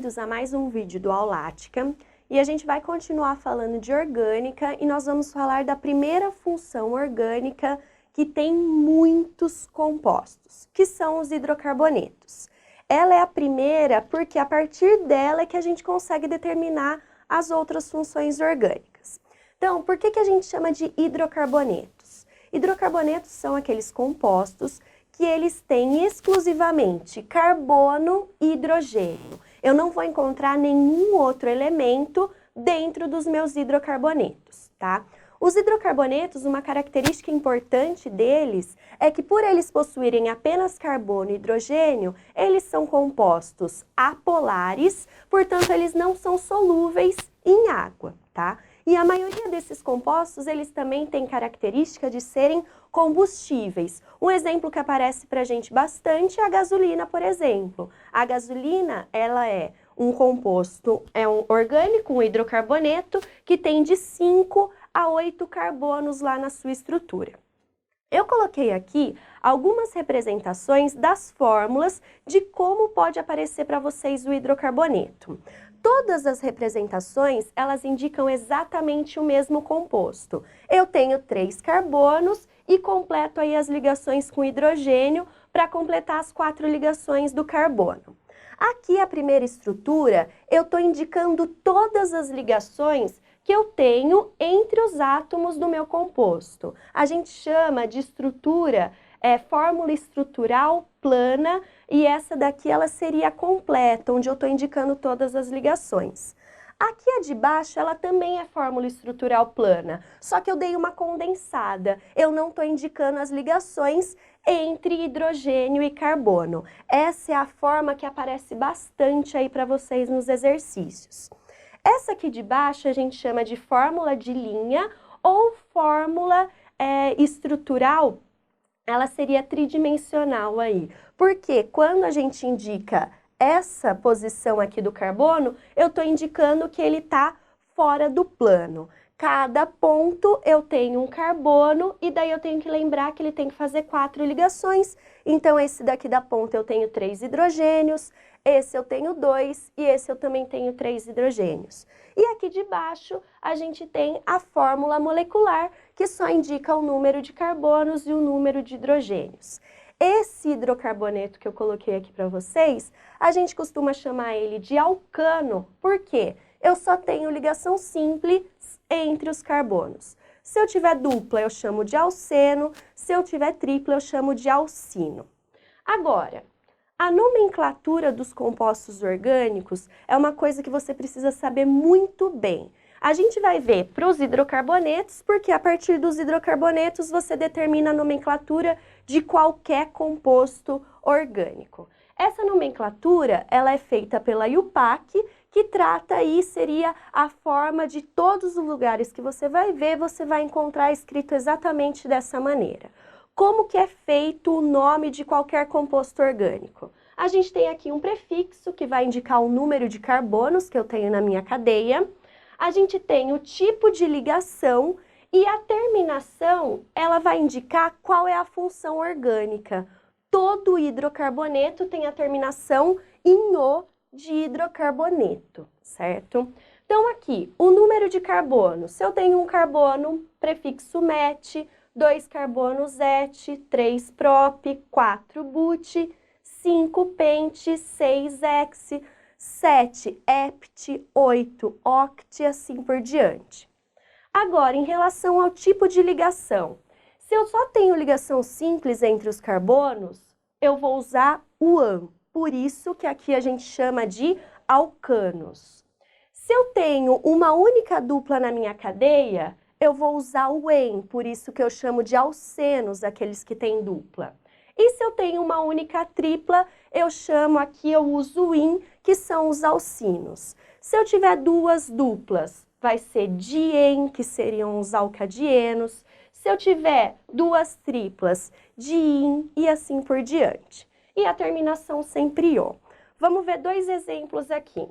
bem-vindos a mais um vídeo do Aulática e a gente vai continuar falando de orgânica e nós vamos falar da primeira função orgânica que tem muitos compostos, que são os hidrocarbonetos. Ela é a primeira porque a partir dela é que a gente consegue determinar as outras funções orgânicas. Então, por que a gente chama de hidrocarbonetos? Hidrocarbonetos são aqueles compostos que eles têm exclusivamente carbono e hidrogênio. Eu não vou encontrar nenhum outro elemento dentro dos meus hidrocarbonetos, tá? Os hidrocarbonetos, uma característica importante deles é que por eles possuírem apenas carbono e hidrogênio, eles são compostos apolares, portanto eles não são solúveis em água, tá? E a maioria desses compostos, eles também têm característica de serem combustíveis. Um exemplo que aparece pra gente bastante é a gasolina, por exemplo. A gasolina, ela é um composto, um orgânico, um hidrocarboneto, que tem de 5 a 8 carbonos lá na sua estrutura. Eu coloquei aqui algumas representações das fórmulas de como pode aparecer para vocês o hidrocarboneto. Todas as representações, elas indicam exatamente o mesmo composto. Eu tenho 3 carbonos e completo aí as ligações com hidrogênio para completar as 4 ligações do carbono. Aqui a primeira estrutura, eu estou indicando todas as ligações que eu tenho entre os átomos do meu composto. A gente chama de estrutura, fórmula estrutural plana, e essa daqui ela seria completa, onde eu estou indicando todas as ligações. Aqui a de baixo, ela também é fórmula estrutural plana, só que eu dei uma condensada. Eu não estou indicando as ligações entre hidrogênio e carbono. Essa é a forma que aparece bastante aí para vocês nos exercícios. Essa aqui de baixo a gente chama de fórmula de linha ou fórmula estrutural, ela seria tridimensional aí. Porque quando a gente indica essa posição aqui do carbono, eu estou indicando que ele está fora do plano. Cada ponto eu tenho um carbono e daí eu tenho que lembrar que ele tem que fazer 4 ligações. Então esse daqui da ponta eu tenho 3 hidrogênios, esse eu tenho 2 e esse eu também tenho 3 hidrogênios. E aqui de baixo a gente tem a fórmula molecular, que só indica o número de carbonos e o número de hidrogênios. Esse hidrocarboneto que eu coloquei aqui para vocês, a gente costuma chamar ele de alcano, por quê? Eu só tenho ligação simples entre os carbonos. Se eu tiver dupla, eu chamo de alceno, se eu tiver tripla, eu chamo de alcino. Agora, a nomenclatura dos compostos orgânicos é uma coisa que você precisa saber muito bem. A gente vai ver para os hidrocarbonetos, porque a partir dos hidrocarbonetos você determina a nomenclatura de qualquer composto orgânico. Essa nomenclatura, ela é feita pela IUPAC, que trata aí, seria a forma de todos os lugares que você vai ver, você vai encontrar escrito exatamente dessa maneira. Como que é feito o nome de qualquer composto orgânico? A gente tem aqui um prefixo que vai indicar o número de carbonos que eu tenho na minha cadeia. A gente tem o tipo de ligação e a terminação, ela vai indicar qual é a função orgânica. Todo hidrocarboneto tem a terminação em O de hidrocarboneto, certo? Então aqui, o número de carbono, se eu tenho um carbono, prefixo met, 2 carbonos et, 3 prop, 4 but, 5 pent, 6 hex, 7 hept, 8 oct e assim por diante. Agora, em relação ao tipo de ligação, se eu só tenho ligação simples entre os carbonos, eu vou usar o AN. Por isso que aqui a gente chama de alcanos. Se eu tenho uma única dupla na minha cadeia, eu vou usar o EN, por isso que eu chamo de alcenos, aqueles que têm dupla. E se eu tenho uma única tripla, eu chamo aqui, eu uso o IN, que são os alcinos. Se eu tiver 2 duplas, vai ser dien, que seriam os alcadienos. Se eu tiver 2 triplas, diin e assim por diante. E a terminação sempre O. Vamos ver 2 exemplos aqui.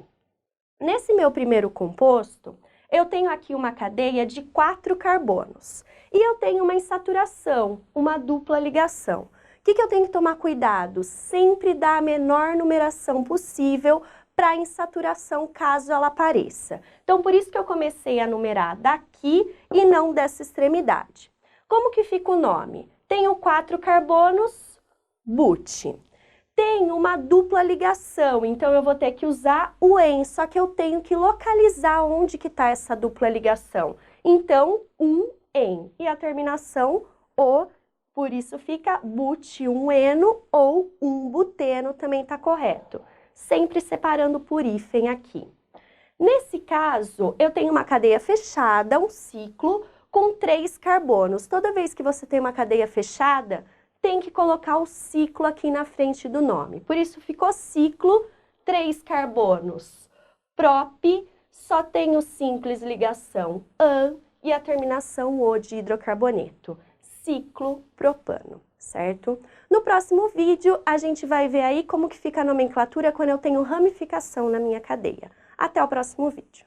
Nesse meu primeiro composto, eu tenho aqui uma cadeia de 4 carbonos. E eu tenho uma insaturação, uma dupla ligação. O que eu tenho que tomar cuidado? Sempre dar a menor numeração possível para a insaturação, caso ela apareça. Então, por isso que eu comecei a numerar daqui e não dessa extremidade. Como que fica o nome? Tenho 4 carbonos, but. Tem uma dupla ligação, então eu vou ter que usar o "en", só que eu tenho que localizar onde que está essa dupla ligação. Então, "en", e a terminação "o", por isso fica but-1-eno ou buteno, também está correto. Sempre separando por hífen aqui. Nesse caso, eu tenho uma cadeia fechada, um ciclo, com 3 carbonos. Toda vez que você tem uma cadeia fechada, tem que colocar o ciclo aqui na frente do nome. Por isso ficou ciclo, 3 carbonos. Prop, só tem o simples ligação "an" e a terminação "o" de hidrocarboneto. Ciclo propano, certo? No próximo vídeo, a gente vai ver aí como que fica a nomenclatura quando eu tenho ramificação na minha cadeia. Até o próximo vídeo.